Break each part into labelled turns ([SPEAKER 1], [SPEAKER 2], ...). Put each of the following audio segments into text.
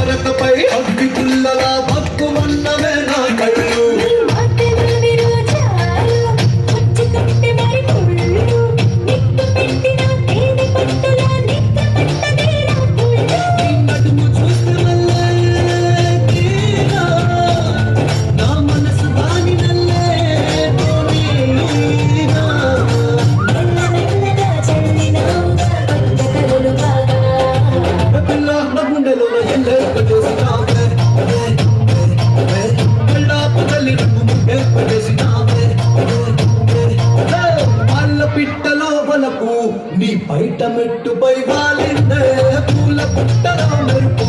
[SPEAKER 1] భరతపై అగ్గి పుల్లలా భక్కుమన్నవే నా కళ్ళు పిట్టలో వలపు నీ బయట మెట్టుపై వాలిందే పూల పుట్టలో మెరుపు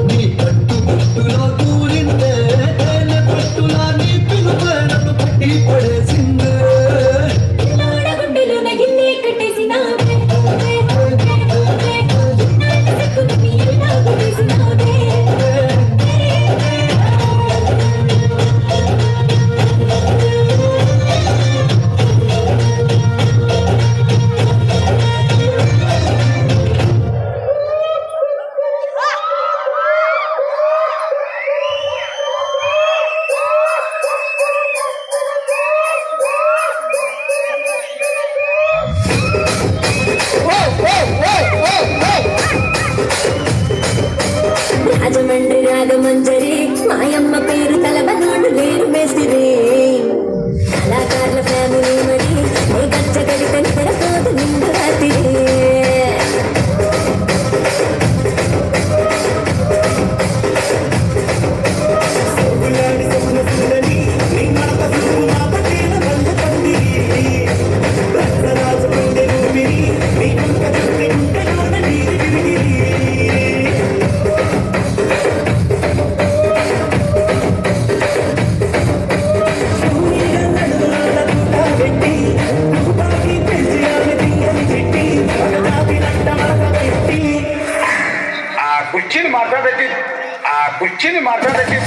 [SPEAKER 1] నీ కట్టు గుట్టులో కూలిందే తేనె పట్టులా నీ పిలుపే నన్ను పట్టి పడేసిందే
[SPEAKER 2] రాజమండ్రి రాగమంజరి మాయమ్మ పేరు తలబనోడు లేరు మేస్తిరి కళాకారుల ఫ్యామిలీ మరి నీ గచ్చ గడిత నిద్రపోదు నిండు రాత్రి
[SPEAKER 3] కుర్చీని మాట్లాడేసి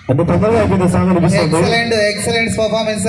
[SPEAKER 4] అంటే తొందరగా అయిపోయింది సాంగ్ అనిపిస్తుంది.
[SPEAKER 5] Excellent performance.